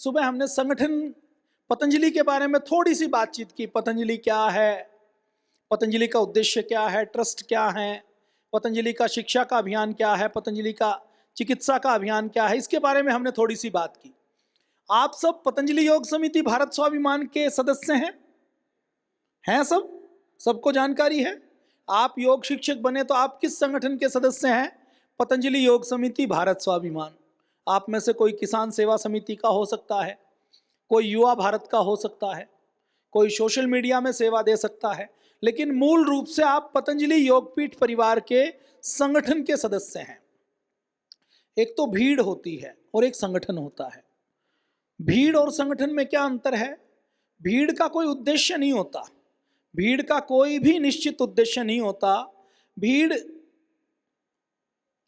सुबह हमने संगठन पतंजलि के बारे में थोड़ी सी बातचीत की। पतंजलि क्या है, पतंजलि का उद्देश्य क्या है, ट्रस्ट क्या है, पतंजलि का शिक्षा का अभियान क्या है, पतंजलि का चिकित्सा का अभियान क्या है, इसके बारे में हमने थोड़ी सी बात की। आप सब पतंजलि योग समिति भारत स्वाभिमान के सदस्य हैं सब? सबको जानकारी है? आप योग शिक्षक बने तो आप किस संगठन के सदस्य हैं? पतंजलि योग समिति भारत स्वाभिमान। आप में से कोई किसान सेवा समिति का हो सकता है, कोई युवा भारत का हो सकता है, कोई सोशल मीडिया में सेवा दे सकता है, लेकिन मूल रूप से आप पतंजलि योगपीठ परिवार के संगठन के सदस्य हैं। एक तो भीड़ होती है और एक संगठन होता है। भीड़ और संगठन में क्या अंतर है? भीड़ का कोई उद्देश्य नहीं होता, भीड़ का कोई भी निश्चित उद्देश्य नहीं होता। भीड़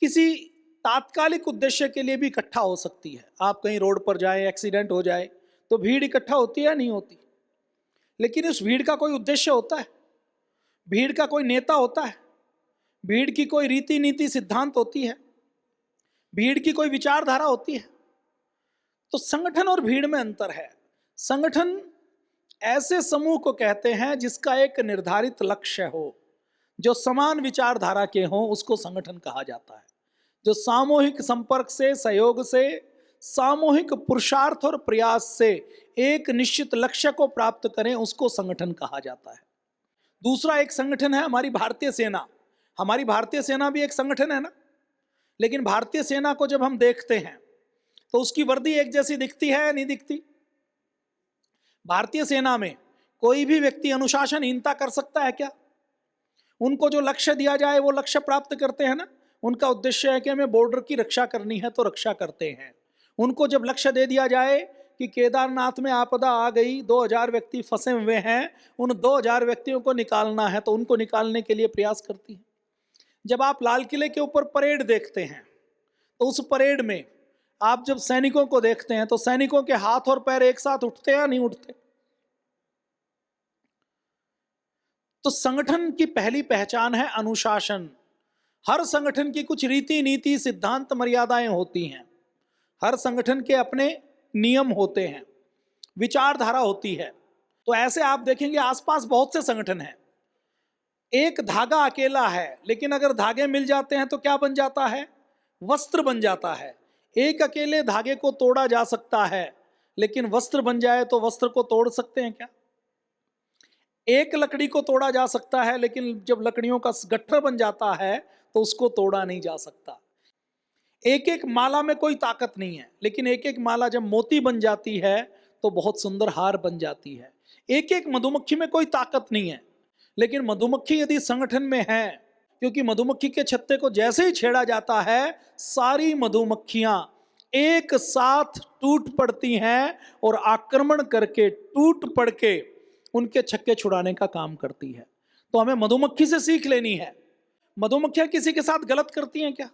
किसी तात्कालिक उद्देश्य के लिए भी इकट्ठा हो सकती है। आप कहीं रोड पर जाएं, एक्सीडेंट हो जाए तो भीड़ इकट्ठा होती है, नहीं होती? लेकिन उस भीड़ का कोई उद्देश्य होता है, भीड़ का कोई नेता होता है, भीड़ की कोई रीति नीति सिद्धांत होती है, भीड़ की कोई विचारधारा होती है। तो संगठन और भीड़ में अंतर है। संगठन ऐसे समूह को कहते हैं जिसका एक निर्धारित लक्ष्य हो, जो समान विचारधारा के हों, उसको संगठन कहा जाता है। जो सामूहिक संपर्क से, सहयोग से, सामूहिक पुरुषार्थ और प्रयास से एक निश्चित लक्ष्य को प्राप्त करें, उसको संगठन कहा जाता है। दूसरा एक संगठन है हमारी भारतीय सेना। हमारी भारतीय सेना भी एक संगठन है ना। लेकिन भारतीय सेना को जब हम देखते हैं तो उसकी वर्दी एक जैसी दिखती है या नहीं दिखती? भारतीय सेना में कोई भी व्यक्ति अनुशासनहीनता कर सकता है क्या? उनको जो लक्ष्य दिया जाए वो लक्ष्य प्राप्त करते हैं ना। उनका उद्देश्य है कि हमें बॉर्डर की रक्षा करनी है तो रक्षा करते हैं। उनको जब लक्ष्य दे दिया जाए कि केदारनाथ में आपदा आ गई, 2000 व्यक्ति फंसे हुए हैं, उन 2000 व्यक्तियों को निकालना है, तो उनको निकालने के लिए प्रयास करती है। जब आप लाल किले के ऊपर परेड देखते हैं तो उस परेड में आप जब सैनिकों को देखते हैं तो सैनिकों के हाथ और पैर एक साथ उठते हैं या नहीं उठते? तो संगठन की पहली पहचान है अनुशासन। हर संगठन की कुछ रीति नीति सिद्धांत मर्यादाएं होती हैं। हर संगठन के अपने नियम होते हैं, विचारधारा होती है। तो ऐसे आप देखेंगे आसपास बहुत से संगठन हैं। एक धागा अकेला है, लेकिन अगर धागे मिल जाते हैं तो क्या बन जाता है? वस्त्र बन जाता है। एक अकेले धागे को तोड़ा जा सकता है, लेकिन वस्त्र बन जाए तो वस्त्र को तोड़ सकते हैं क्या? एक लकड़ी को तोड़ा जा सकता है, लेकिन जब लकड़ियों का गट्ठर बन जाता है तो उसको तोड़ा नहीं जा सकता। एक एक माला में कोई ताकत नहीं है, लेकिन एक एक माला जब मोती बन जाती है तो बहुत सुंदर हार बन जाती है। एक एक मधुमक्खी में कोई ताकत नहीं है, लेकिन मधुमक्खी यदि संगठन में है, क्योंकि मधुमक्खी के छत्ते को जैसे ही छेड़ा जाता है, सारी मधुमक्खियां एक साथ टूट पड़ती हैं और आक्रमण करके, टूट पड़ के उनके छक्के छुड़ाने का काम करती है। तो हमें मधुमक्खी से सीख लेनी है। मधुमक्खियां किसी के साथ गलत करती हैं क्या?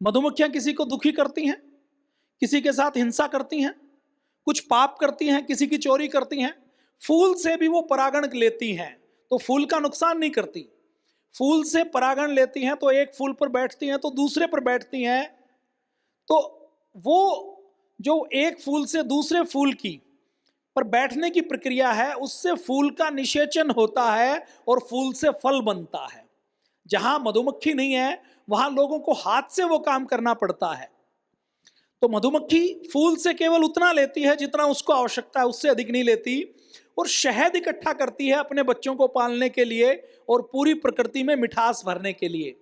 मधुमक्खियां किसी को दुखी करती हैं? किसी के साथ हिंसा करती हैं? कुछ पाप करती हैं? किसी की चोरी करती हैं? फूल से भी वो परागण लेती हैं तो फूल का नुकसान नहीं करती। फूल से परागण लेती हैं तो एक फूल पर बैठती हैं तो दूसरे पर बैठती हैं। तो वो जो एक फूल से दूसरे फूल की पर बैठने की प्रक्रिया है, उससे फूल का निषेचन होता है और फूल से फल बनता है। जहां मधुमक्खी नहीं है वहां लोगों को हाथ से वो काम करना पड़ता है। तो मधुमक्खी फूल से केवल उतना लेती है जितना उसको आवश्यकता है, उससे अधिक नहीं लेती। और शहद इकट्ठा करती है अपने बच्चों को पालने के लिए और पूरी प्रकृति में मिठास भरने के लिए।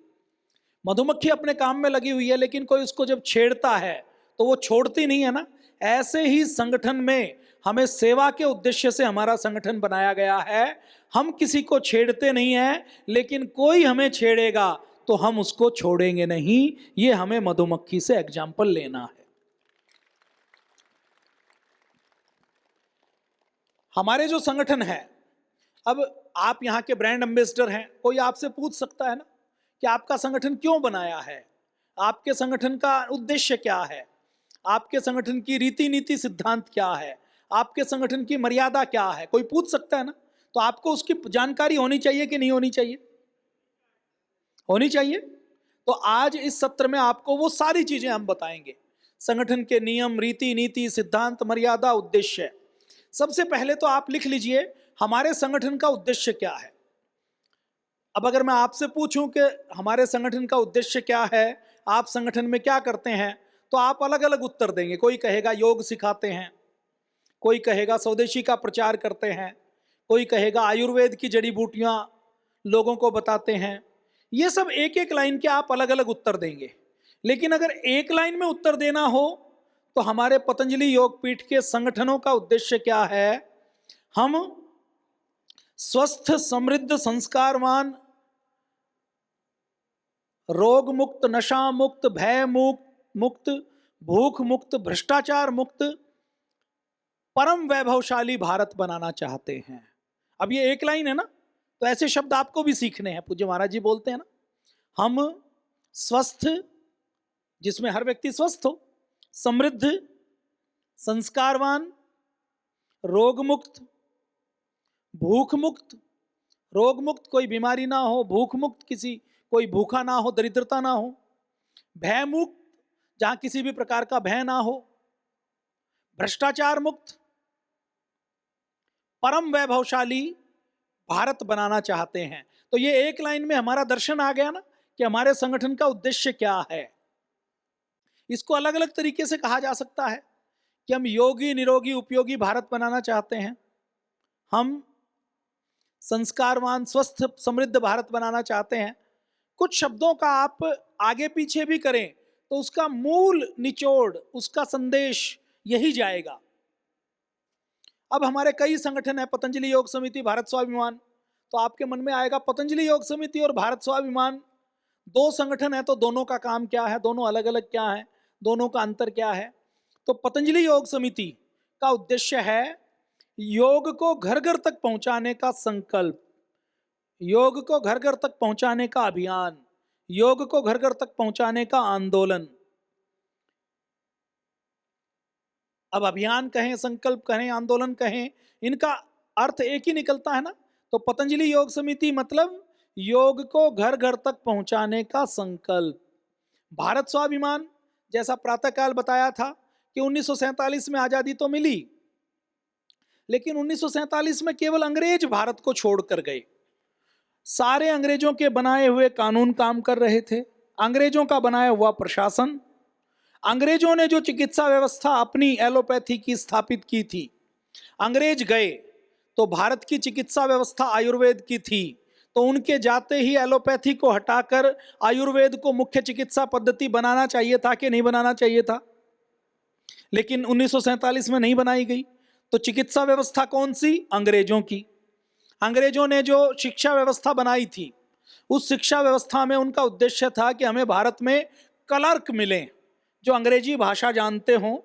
मधुमक्खी अपने काम में लगी हुई है, लेकिन कोई उसको जब छेड़ता है तो वो छोड़ती नहीं है ना। ऐसे ही संगठन में हमें सेवा के उद्देश्य से हमारा संगठन बनाया गया है। हम किसी को छेड़ते नहीं हैं, लेकिन कोई हमें छेड़ेगा तो हम उसको छोड़ेंगे नहीं। ये हमें मधुमक्खी से एग्जाम्पल लेना है। हमारे जो संगठन है, अब आप यहाँ के ब्रांड एम्बेसडर हैं, कोई आपसे पूछ सकता है ना कि आपका संगठन क्यों बनाया है, आपके संगठन का उद्देश्य क्या है, आपके संगठन की रीति नीति सिद्धांत क्या है, आपके संगठन की मर्यादा क्या है, कोई पूछ सकता है ना। तो आपको उसकी जानकारी होनी चाहिए कि नहीं होनी चाहिए? होनी चाहिए। तो आज इस सत्र में आपको वो सारी चीजें हम बताएंगे। संगठन के नियम, रीति नीति, सिद्धांत, मर्यादा, उद्देश्य। सबसे पहले तो आप लिख लीजिए हमारे संगठन का उद्देश्य क्या है। अब अगर मैं आपसे पूछूं कि हमारे संगठन का उद्देश्य क्या है, आप संगठन में क्या करते हैं, तो आप अलग अलग उत्तर देंगे। कोई कहेगा योग सिखाते हैं, कोई कहेगा स्वदेशी का प्रचार करते हैं, कोई कहेगा आयुर्वेद की जड़ी बूटियां लोगों को बताते हैं। ये सब एक एक लाइन के आप अलग अलग उत्तर देंगे। लेकिन अगर एक लाइन में उत्तर देना हो तो हमारे पतंजलि योगपीठ के संगठनों का उद्देश्य क्या है? हम स्वस्थ, समृद्ध, संस्कारवान, रोग मुक्त, नशा मुक्त, भय मुक्त, भूख मुक्त, भ्रष्टाचार मुक्त, परम वैभवशाली भारत बनाना चाहते हैं। अब ये एक लाइन है ना, तो ऐसे शब्द आपको भी सीखने हैं। पूज्य महाराज जी बोलते हैं ना, हम स्वस्थ, जिसमें हर व्यक्ति स्वस्थ हो, समृद्ध, संस्कारवान, रोग मुक्त, भूख मुक्त, रोग मुक्त कोई बीमारी ना हो, भूख मुक्त कोई भूखा ना हो, दरिद्रता ना हो, भय मुक्त जहां किसी भी प्रकार का भय ना हो, भ्रष्टाचार मुक्त, परम वैभवशाली भारत बनाना चाहते हैं। तो ये एक लाइन में हमारा दर्शन आ गया ना कि हमारे संगठन का उद्देश्य क्या है। इसको अलग अलग तरीके से कहा जा सकता है कि हम योगी, निरोगी, उपयोगी भारत बनाना चाहते हैं, हम संस्कारवान, स्वस्थ, समृद्ध भारत बनाना चाहते हैं। कुछ शब्दों का आप आगे पीछे भी करें तो उसका मूल निचोड़, उसका संदेश यही जाएगा। अब हमारे कई संगठन है, पतंजलि योग समिति, भारत स्वाभिमान, तो आपके मन में आएगा पतंजलि योग समिति और भारत स्वाभिमान दो संगठन है, तो दोनों का काम क्या है, दोनों अलग अलग क्या है, दोनों का अंतर क्या है? तो पतंजलि योग समिति का उद्देश्य है योग को घर घर तक पहुंचाने का संकल्प, योग को घर घर तक पहुंचाने का अभियान, योग को घर घर तक पहुंचाने का आंदोलन। अब अभियान कहें, संकल्प कहें, आंदोलन कहें, इनका अर्थ एक ही निकलता है ना। तो पतंजलि योग समिति मतलब योग को घर घर तक पहुंचाने का संकल्प। भारत स्वाभिमान, जैसा प्रातःकाल बताया था कि 1947 में आजादी तो मिली, लेकिन 1947 में केवल अंग्रेज भारत को छोड़कर गए। सारे अंग्रेजों के बनाए हुए कानून काम कर रहे थे, अंग्रेजों का बनाया हुआ प्रशासन, अंग्रेजों ने जो चिकित्सा व्यवस्था अपनी एलोपैथी की स्थापित की थी, अंग्रेज गए तो भारत की चिकित्सा व्यवस्था आयुर्वेद की थी, तो उनके जाते ही एलोपैथी को हटाकर आयुर्वेद को मुख्य चिकित्सा पद्धति बनाना चाहिए था कि नहीं बनाना चाहिए था? लेकिन 1947 में नहीं बनाई गई। तो चिकित्सा व्यवस्था कौन सी? अंग्रेजों की। अंग्रेजों ने जो शिक्षा व्यवस्था बनाई थी, उस शिक्षा व्यवस्था में उनका उद्देश्य था कि हमें भारत में क्लर्क मिलें जो अंग्रेजी भाषा जानते हों,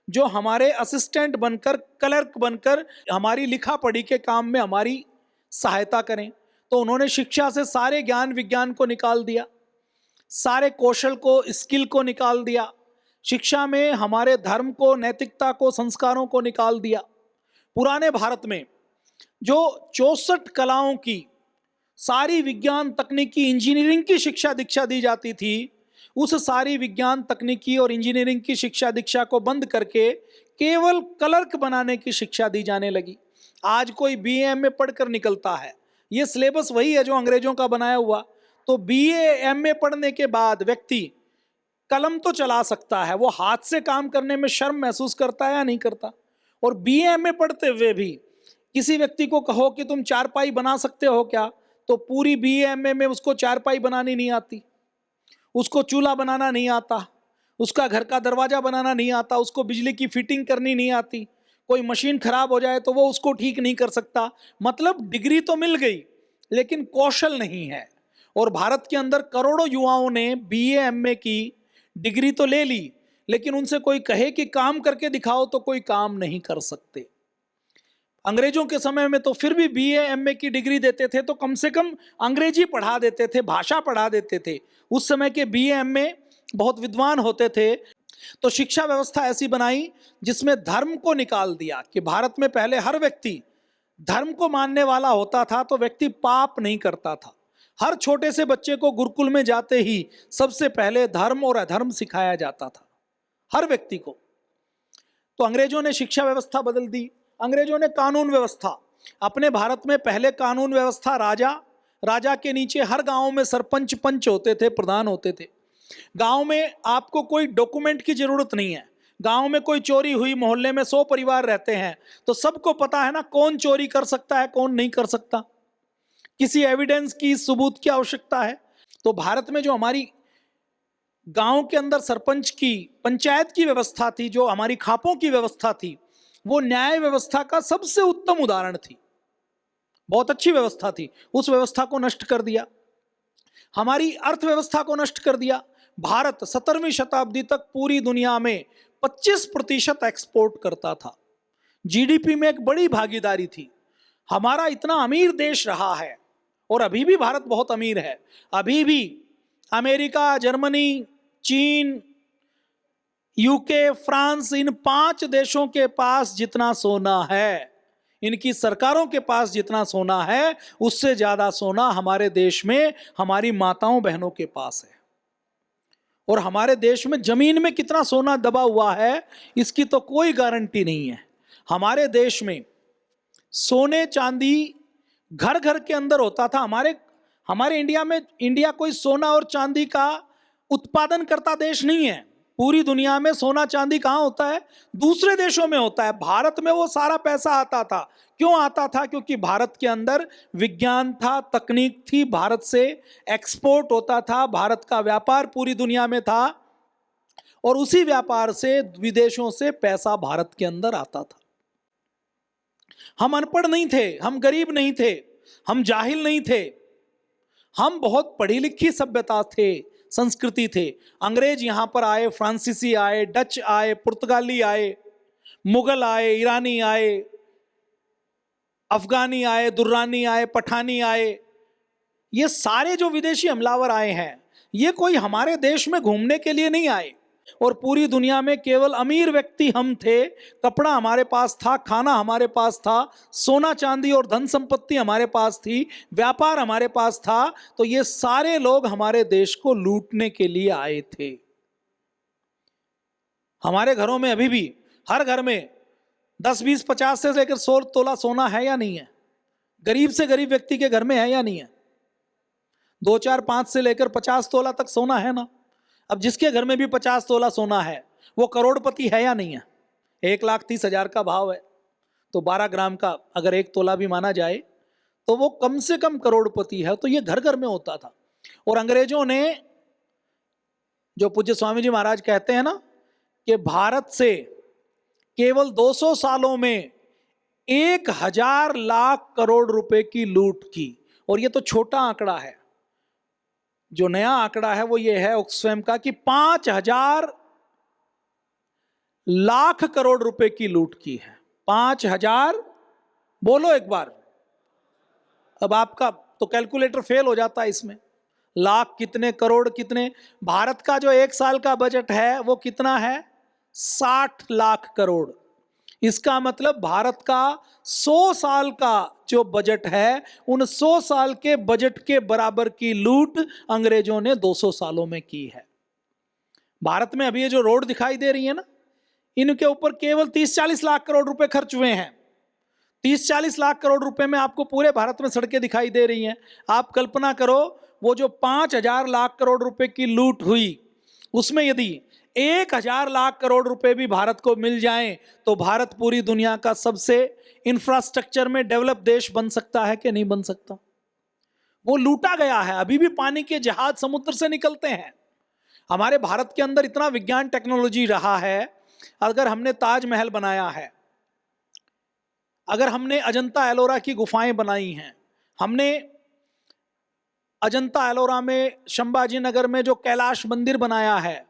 जो हमारे असिस्टेंट बनकर, क्लर्क बनकर हमारी लिखा पढ़ी के काम में हमारी सहायता करें। तो उन्होंने शिक्षा से सारे ज्ञान विज्ञान को निकाल दिया, सारे कौशल को, स्किल को निकाल दिया। शिक्षा में हमारे धर्म को, नैतिकता को, संस्कारों को निकाल दिया। पुराने भारत में जो 64 कलाओं की, सारी विज्ञान, तकनीकी, इंजीनियरिंग की शिक्षा दीक्षा दी जाती थी, उस सारी विज्ञान, तकनीकी और इंजीनियरिंग की शिक्षा दीक्षा को बंद करके केवल क्लर्क बनाने की शिक्षा दी जाने लगी। आज कोई BA MA पढ़कर निकलता है, ये सिलेबस वही है जो अंग्रेजों का बनाया हुआ। तो BA MA पढ़ने के बाद व्यक्ति कलम तो चला सकता है, वो हाथ से काम करने में शर्म महसूस करता है या नहीं करता? और BA MA पढ़ते हुए भी किसी व्यक्ति को कहो कि तुम चारपाई बना सकते हो क्या, तो पूरी BA MA में उसको चारपाई बनानी नहीं आती, उसको चूल्हा बनाना नहीं आता, उसका घर का दरवाजा बनाना नहीं आता, उसको बिजली की फिटिंग करनी नहीं आती, कोई मशीन खराब हो जाए तो वो उसको ठीक नहीं कर सकता। मतलब डिग्री तो मिल गई लेकिन कौशल नहीं है। और भारत के अंदर करोड़ों युवाओं ने BA MA की डिग्री तो ले ली, लेकिन उनसे कोई कहे कि काम करके दिखाओ तो कोई काम नहीं कर सकते। अंग्रेजों के समय में तो फिर भी BA MA की डिग्री देते थे तो कम से कम अंग्रेजी पढ़ा देते थे, भाषा पढ़ा देते थे। उस समय के BA MA बहुत विद्वान होते थे। तो शिक्षा व्यवस्था ऐसी बनाई जिसमें धर्म को निकाल दिया कि भारत में पहले हर व्यक्ति धर्म को मानने वाला होता था तो व्यक्ति पाप नहीं करता था। हर छोटे से बच्चे को गुरुकुल में जाते ही सबसे पहले धर्म और अधर्म सिखाया जाता था। हर व्यक्ति को। तो अंग्रेजों ने शिक्षा व्यवस्था बदल दी, अंग्रेजों ने कानून व्यवस्था, अपने भारत में पहले कानून व्यवस्था राजा, राजा के नीचे हर गांव में सरपंच पंच होते थे, प्रधान होते थे। गांव में आपको कोई डॉक्यूमेंट की जरूरत नहीं है। गांव में कोई चोरी हुई, मोहल्ले में 100 परिवार रहते हैं, तो सबको पता है ना कौन चोरी कर सकता है, कौन नहीं कर सकता। किसी एविडेंस की, सबूत की आवश्यकता है। तो भारत में जो हमारी गांव के अंदर सरपंच की, पंचायत की व्यवस्था थी, जो हमारी खापों की व्यवस्था थी, वो न्याय व्यवस्था का सबसे उत्तम उदाहरण थी। बहुत अच्छी व्यवस्था थी। उस व्यवस्था को नष्ट कर दिया, हमारी अर्थव्यवस्था को नष्ट कर दिया। भारत 17वीं शताब्दी तक पूरी दुनिया में 25% एक्सपोर्ट करता था, जीडीपी में एक बड़ी भागीदारी थी। हमारा इतना अमीर देश रहा है, और अभी भी भारत बहुत अमीर है। अभी भी अमेरिका, जर्मनी, चीन, यूके, फ्रांस, इन 5 देशों के पास जितना सोना है, इनकी सरकारों के पास जितना सोना है, उससे ज्यादा सोना हमारे देश में हमारी माताओं बहनों के पास है। और हमारे देश में जमीन में कितना सोना दबा हुआ है, इसकी तो कोई गारंटी नहीं है। हमारे देश में सोने चांदी घर घर के अंदर होता था। हमारे इंडिया कोई सोना और चांदी का उत्पादन करता देश नहीं है। पूरी दुनिया में सोना चांदी कहाँ होता है? दूसरे देशों में होता है। भारत में वो सारा पैसा आता था। क्यों आता था? क्योंकि भारत के अंदर विज्ञान था, तकनीक थी, भारत से एक्सपोर्ट होता था, भारत का व्यापार पूरी दुनिया में था, और उसी व्यापार से विदेशों से पैसा भारत के अंदर आता था। हम अनपढ़ नहीं थे, हम गरीब नहीं थे, हम जाहिल नहीं थे, हम बहुत पढ़ी लिखी सभ्यता थे, संस्कृति थे। अंग्रेज यहां पर आए, फ्रांसीसी आए, डच आए, पुर्तगाली आए, मुगल आए, ईरानी आए, अफगानी आए, दुर्रानी आए, पठानी आए। ये सारे जो विदेशी हमलावर आए हैं, ये कोई हमारे देश में घूमने के लिए नहीं आए। और पूरी दुनिया में केवल अमीर व्यक्ति हम थे। कपड़ा हमारे पास था, खाना हमारे पास था, सोना चांदी और धन संपत्ति हमारे पास थी, व्यापार हमारे पास था। तो ये सारे लोग हमारे देश को लूटने के लिए आए थे। हमारे घरों में अभी भी हर घर में 10, 20, 50 से लेकर 100 तोला सोना है या नहीं है? गरीब से गरीब व्यक्ति के घर में है या नहीं है? 2, 4, 5 से लेकर 50 तोला तक सोना है ना। अब जिसके घर में भी 50 तोला सोना है, वो करोड़पति है या नहीं है? 1,30,000 का भाव है, तो 12 ग्राम का अगर 1 तोला भी माना जाए, तो वो कम से कम करोड़पति है। तो ये घर घर में होता था। और अंग्रेजों ने, जो पूज्य स्वामी जी महाराज कहते हैं ना, कि भारत से केवल 200 सालों में 1,000 लाख करोड़ रुपए की लूट की। और ये तो छोटा आंकड़ा है। जो नया आंकड़ा है वो ये है ऑक्सफैम का, कि 5,000 लाख करोड़ रुपए की लूट की है। 5,000, बोलो एक बार। अब आपका तो कैलकुलेटर फेल हो जाता है इसमें। लाख कितने, करोड़ कितने? भारत का जो 1 साल का बजट है वो कितना है? 60 लाख करोड़। इसका मतलब भारत का 100 साल का जो बजट है, उन 100 साल के बजट के बराबर की लूट अंग्रेजों ने 200 सालों में की है। भारत में अभी ये जो रोड दिखाई दे रही है ना, इनके ऊपर केवल 30-40 लाख करोड़ रुपए खर्च हुए हैं। 30-40 लाख करोड़ रुपए में आपको पूरे भारत में सड़कें दिखाई दे रही हैं। आप कल्पना करो, वो जो 5,000 लाख करोड़ रुपए की लूट हुई, उसमें यदि 1,000 लाख करोड़ रुपए भी भारत को मिल जाएं, तो भारत पूरी दुनिया का सबसे इंफ्रास्ट्रक्चर में डेवलप देश बन सकता है कि नहीं बन सकता? वो लूटा गया है। अभी भी पानी के जहाज समुद्र से निकलते हैं। हमारे भारत के अंदर इतना विज्ञान टेक्नोलॉजी रहा है। अगर हमने ताजमहल बनाया है, अगर हमने अजंता एलोरा की गुफाएं बनाई हैं, हमने अजंता एलोरा में, संभाजी नगर में जो कैलाश मंदिर बनाया है,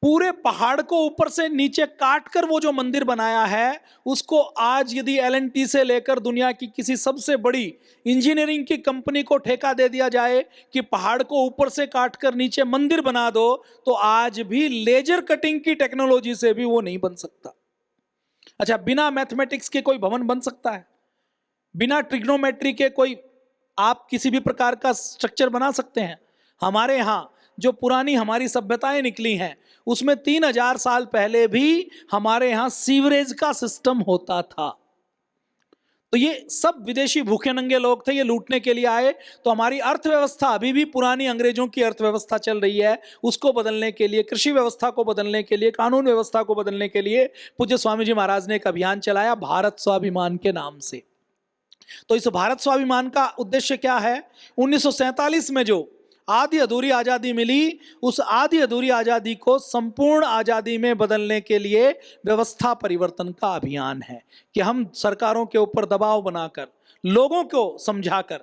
पूरे पहाड़ को ऊपर से नीचे काट कर वो जो मंदिर बनाया है, उसको आज यदि L&T से लेकर दुनिया की किसी सबसे बड़ी इंजीनियरिंग की कंपनी को ठेका दे दिया जाए कि पहाड़ को ऊपर से काट कर नीचे मंदिर बना दो, तो आज भी लेजर कटिंग की टेक्नोलॉजी से भी वो नहीं बन सकता। अच्छा, बिना मैथमेटिक्स के कोई भवन बन सकता है? बिना ट्रिग्नोमेट्री के कोई आप किसी भी प्रकार का स्ट्रक्चर बना सकते हैं? हमारे यहाँ जो पुरानी हमारी सभ्यताएं निकली हैं उसमें 3000 साल पहले भी हमारे यहाँ सीवरेज का सिस्टम होता था। तो ये सब विदेशी भूखे नंगे लोग थे, ये लूटने के लिए आए। तो हमारी अर्थव्यवस्था अभी भी पुरानी अंग्रेजों की अर्थव्यवस्था चल रही है, उसको बदलने के लिए, कृषि व्यवस्था को बदलने के लिए, कानून व्यवस्था को बदलने के लिए पूज्य स्वामी जी महाराज ने एक अभियान चलाया भारत स्वाभिमान के नाम से। तो इस भारत स्वाभिमान का उद्देश्य क्या है? 1947 में जो आधी अधूरी आजादी मिली, उस आधी अधूरी आजादी को संपूर्ण आजादी में बदलने के लिए व्यवस्था परिवर्तन का अभियान है कि हम सरकारों के ऊपर दबाव बनाकर, लोगों को समझाकर,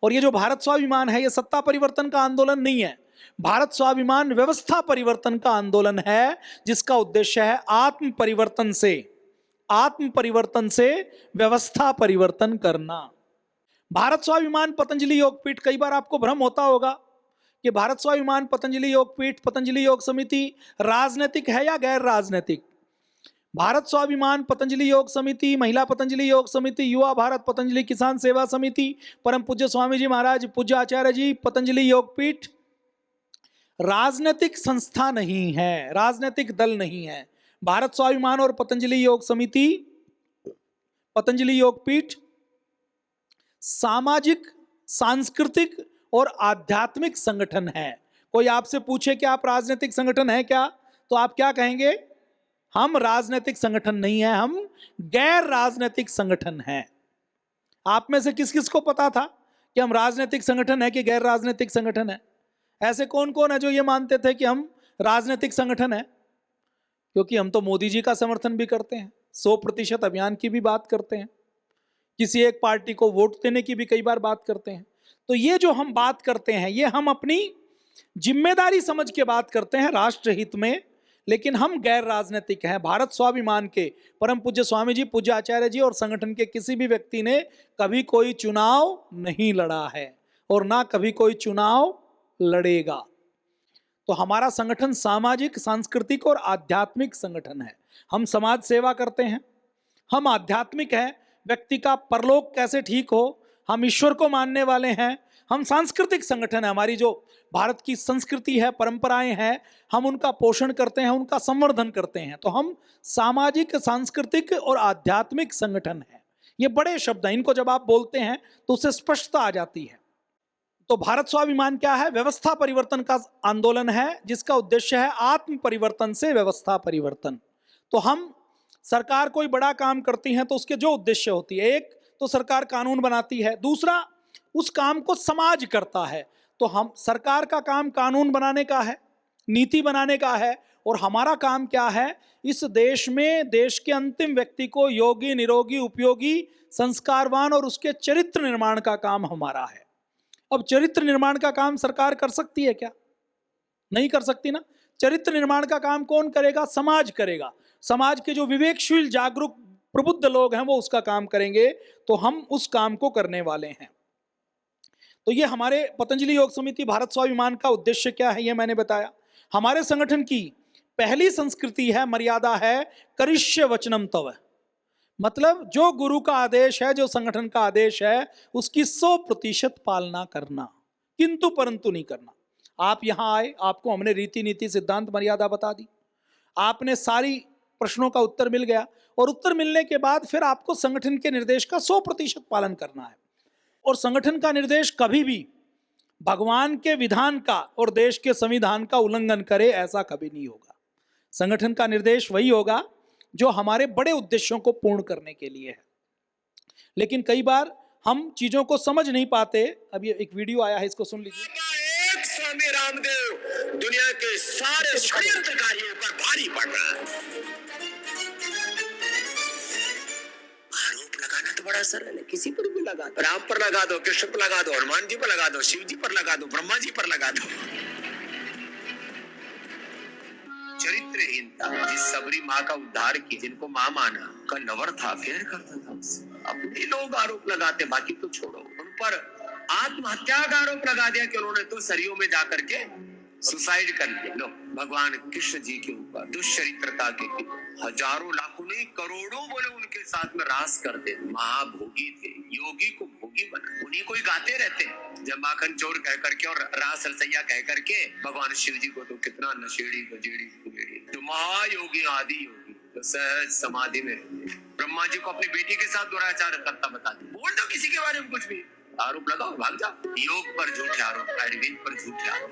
और ये जो भारत स्वाभिमान है ये सत्ता परिवर्तन का आंदोलन नहीं है, भारत स्वाभिमान व्यवस्था परिवर्तन का आंदोलन है, जिसका उद्देश्य है आत्म परिवर्तन से व्यवस्था परिवर्तन करना। भारत स्वाभिमान पतंजलि योगपीठ, कई बार आपको भ्रम होता होगा कि भारत स्वाभिमान पतंजलि योगपीठ, पतंजलि योग समिति राजनीतिक है या गैर राजनीतिक। भारत स्वाभिमान पतंजलि योग समिति, महिला पतंजलि योग समिति, युवा भारत पतंजलि किसान सेवा समिति, परम पूज्य स्वामी जी महाराज, पूज्य आचार्य जी, पतंजलि योगपीठ राजनीतिक संस्था नहीं है, राजनीतिक दल नहीं है। भारत स्वाभिमान और पतंजलि योग समिति, पतंजलि योगपीठ सामाजिक, सांस्कृतिक और आध्यात्मिक संगठन है। कोई आपसे पूछे कि आप राजनीतिक संगठन है क्या, तो आप क्या कहेंगे? हम राजनीतिक संगठन नहीं है, हम गैर राजनीतिक संगठन है। आप में से किस किस को पता था कि हम राजनीतिक संगठन है कि गैर राजनीतिक संगठन है? ऐसे कौन कौन है जो ये मानते थे कि हम राजनीतिक संगठन है? क्योंकि हम तो मोदी जी का समर्थन भी करते हैं, 100% अभियान की भी बात करते हैं, किसी एक पार्टी को वोट देने की भी कई बार बात करते हैं। तो ये जो हम बात करते हैं ये हम अपनी जिम्मेदारी समझ के बात करते हैं राष्ट्र हित में, लेकिन हम गैर राजनीतिक हैं। भारत स्वाभिमान के परम पूज्य स्वामी जी, पूज्य आचार्य जी और संगठन के किसी भी व्यक्ति ने कभी कोई चुनाव नहीं लड़ा है और ना कभी कोई चुनाव लड़ेगा। तो हमारा संगठन सामाजिक, सांस्कृतिक और आध्यात्मिक संगठन है। हम समाज सेवा करते हैं, हम आध्यात्मिक हैं, व्यक्ति का परलोक कैसे ठीक हो, हम ईश्वर को मानने वाले हैं। हम सांस्कृतिक संगठन है, हमारी जो भारत की संस्कृति है, परंपराएं हैं, हम उनका पोषण करते हैं, उनका संवर्धन करते हैं। तो हम सामाजिक, सांस्कृतिक और आध्यात्मिक संगठन है। ये बड़े शब्द हैं, इनको जब आप बोलते हैं तो उससे स्पष्टता आ जाती है। तो भारत स्वाभिमान क्या है? व्यवस्था परिवर्तन का आंदोलन है, जिसका उद्देश्य है आत्म परिवर्तन से व्यवस्था परिवर्तन। तो हम सरकार कोई बड़ा काम करती है तो उसके जो उद्देश्य होती है, एक तो सरकार कानून बनाती है, दूसरा उस काम को समाज करता है। तो हम, सरकार का काम कानून बनाने का है, नीति बनाने का है, और हमारा काम क्या है? इस देश में देश के अंतिम व्यक्ति को योगी, निरोगी, उपयोगी, संस्कारवान और उसके चरित्र निर्माण का काम हमारा है। अब चरित्र निर्माण का काम सरकार कर सकती है क्या? नहीं कर सकती ना। चरित्र निर्माण का काम कौन करेगा? समाज करेगा। समाज के जो विवेकशील, जागरूक, प्रबुद्ध लोग हैं वो उसका काम करेंगे। तो हम उस काम को करने वाले हैं। तो ये हमारे पतंजलि योग समिति भारत स्वाभिमान का उद्देश्य क्या है ये मैंने बताया। हमारे संगठन की पहली संस्कृति है, मर्यादा है, करिष्य वचनम तव। मतलब जो गुरु का आदेश है, जो संगठन का आदेश है, उसकी 100% पालना करना, किंतु परंतु नहीं करना। आप यहां आए, आपको हमने रीति नीति, सिद्धांत, मर्यादा बता दी, आपने सारी प्रश्नों का उत्तर मिल गया, और उत्तर मिलने के बाद फिर आपको संगठन के निर्देश का 100% पालन करना है। और संगठन का निर्देश कभी भी भगवान के विधान का और देश के संविधान का उल्लंघन करे, ऐसा कभी नहीं होगा। संगठन का निर्देश वही होगा जो हमारे बड़े उद्देश्यों को पूर्ण करने के लिए है। लेकिन कई बार हम चीजों को समझ नहीं पाते। अब ये एक वीडियो आया है, इसको सुन लीजिए। एक स्वामी रामदेव दुनिया के सारे षड्यंत्रकारियों पर भारी पड़ रहा है। आरोप लगाना तो बड़ा सरल है, किसी पर भी लगा दो, राम पर लगा दो, कृष्ण पर लगा दो, हनुमान जी पर लगा दो, शिव जी पर लगा दो, ब्रह्मा जी पर लगा दो। चरित्रहीनता, जिस सबरी माँ का उद्धार की, जिनको माँ माना, का लवर था, प्यार करता था उससे। अपने लोग आरोप लगाते, बाकी तो छोड़ो। उन पर आत्महत्या का आरोप लगा दिया कि उन्होंने तो सरियों में जाकर के सुसाइड कर लिया। लो, भगवान कृष्ण जी के ऊपर दुष्चरित्रता के हजारों, लाखों नहीं, करोड़ों बोले उनके साथ में रास करते, महाभोगी थे, योगी को भोग योगी बना। उन्हीं को ही गाते रहते हैं, जब माखन चोर कह करके और रास रसैया कह करके भगवान शिव जी को तो कितना नशेड़ी गजेड़ी कुबेड़ी, जो महायोगी आदि योगी तो सहज समाधि में रहते। ब्रह्मा जी को अपनी बेटी के साथ दुराचार करता बता दिया। बोल दो किसी के बारे में कुछ भी, आरोप लगाओ भाग जाओ। योग पर झूठे आरोप, आयुर्वेद पर झूठे आरोप।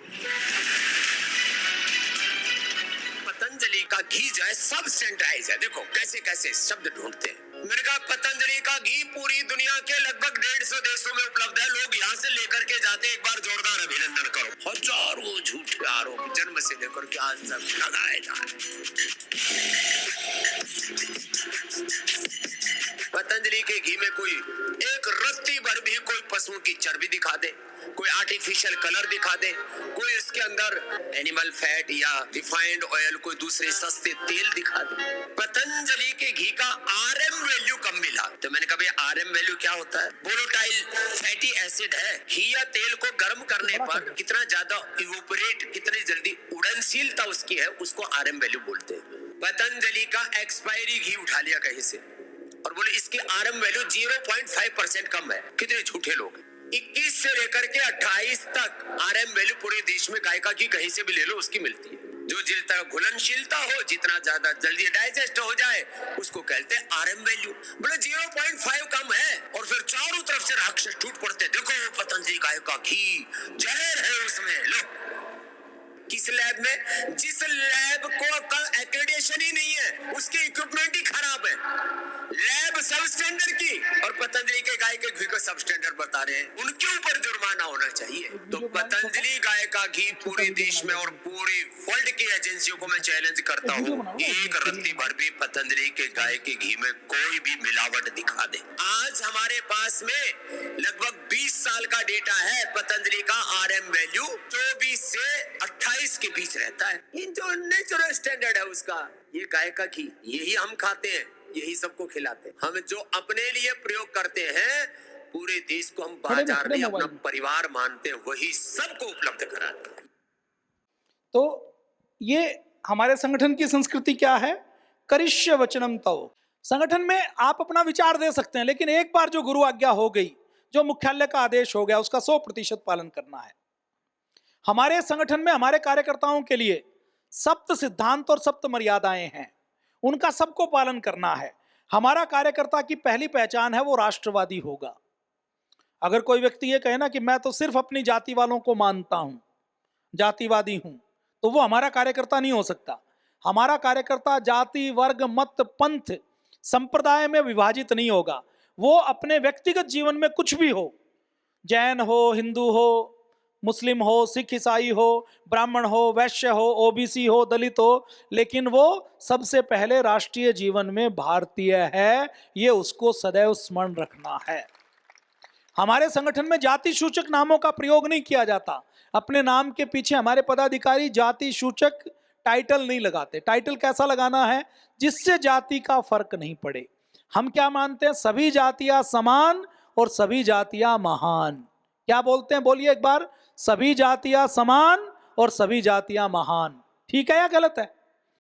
पतंजलि का घी जो है सब स्टैंडर्डाइज है। देखो कैसे कैसे शब्द ढूंढते हैं। मैंने कहा पतंजलि का घी पूरी दुनिया के लगभग 150 देशों में उपलब्ध है। लोग यहाँ से लेकर के जाते, एक बार जोरदार अभिनंदन करो। हजारों झूठे आरोप जन्म से लेकर के आज तक लगाए जा रहे। पतंजलि के घी में कोई एक रत्ती भर भी कोई पशुओं की चर्बी दिखा दे, कोई आर्टिफिशियल कलर दिखा दे, कोई इसके अंदर एनिमल फैट या रिफाइंड ऑयल कोई दूसरे सस्ते तेल दिखा दे। पतंजलि के घी का आरएम वैल्यू कम मिला। तो मैंने कहा भाई आरएम वैल्यू क्या होता है? वोलेटाइल फैटी एसिड है। घी या तेल को गर्म करने पर कितना ज्यादा इवोपरेट, कितनी जल्दी उड़नशीलता उसकी है, उसको आरएम वैल्यू बोलते हैं। पतंजलि का एक्सपायरी घी उठा लिया कहीं से और बोले इसकी आरएम वैल्यू 0.5% कम है। कितने झूठे लोग। 21 से लेकर के 28 तक आरएम वैल्यू पूरे देश में गाय का घी कहीं से भी ले लो उसकी मिलती है। जो जितना घुलनशीलता हो, जितना ज्यादा जल्दी डाइजेस्ट हो जाए, उसको कहते हैं आरएम वैल्यू। बोले 0.5 कम है और फिर चारों तरफ से राक्षस टूट पड़ते। देखो पतंजलि गाय का घी जहर है उसमें। लो किस लैब में? जिस लैब को का एक्रेडिटेशन ही नहीं है, उसके इक्विपमेंट ही खराब है। लैब सब स्टैंडर्ड की और पतंजलि के गाय के घी को सब स्टैंडर्ड बता रहे हैं। उनके ऊपर जुर्माना होना चाहिए। तो पतंजलि गाय का घी पूरे देश में और पूरी वर्ल्ड की एजेंसियों को मैं चैलेंज करता हूँ, एक रत्ती भर भी पतंजलि के गाय के घी में कोई भी मिलावट दिखा दे। आज हमारे पास में लगभग 20 साल का डेटा है। पतंजलि का आरएम वैल्यू 24 से 28 के बीच रहता है। ये जो नेचुरल स्टैंडर्ड है उसका, ये गाय का घी यही हम खाते हैं, यही सबको खिलाते हैं। हम जो अपने लिए प्रयोग करते हैं, पूरे देश को हम बाजार में अपना परिवार मानते हैं, वही सबको उपलब्ध कराते हैं। तो ये हमारे संगठन की संस्कृति क्या है? करिष्य वचनम तव। संगठन में आप अपना विचार दे सकते हैं, लेकिन एक बार जो गुरु आज्ञा हो गई, जो मुख्यालय का आदेश हो गया, उसका 100% पालन करना है। हमारे संगठन में हमारे कार्यकर्ताओं के लिए सप्त सिद्धांत और सप्त मर्यादाएं हैं, उनका सबको पालन करना है। हमारा कार्यकर्ता की पहली पहचान है वो राष्ट्रवादी होगा। अगर कोई व्यक्ति ये कहे ना कि मैं तो सिर्फ अपनी जाति वालों को मानता हूं, जातिवादी हूं, तो वो हमारा कार्यकर्ता नहीं हो सकता। हमारा कार्यकर्ता जाति, वर्ग, मत, पंथ, संप्रदाय में विभाजित नहीं होगा। वो अपने व्यक्तिगत जीवन में कुछ भी हो, जैन हो, हिंदू हो, मुस्लिम हो, सिख ईसाई हो, ब्राह्मण हो, वैश्य हो, ओबीसी हो, दलित हो, लेकिन वो सबसे पहले राष्ट्रीय जीवन में भारतीय है। ये उसको सदैव स्मरण रखना है। हमारे संगठन में जाति सूचक नामों का प्रयोग नहीं किया जाता। अपने नाम के पीछे हमारे पदाधिकारी जाति सूचक टाइटल नहीं लगाते। टाइटल कैसा लगाना है? जिससे जाति का फर्क नहीं पड़े। हम क्या मानते हैं? सभी जातियां समान और सभी जातियां महान। क्या बोलते हैं? बोलिए एक बार। सभी जातियां समान और सभी जातियां महान। ठीक है या गलत है?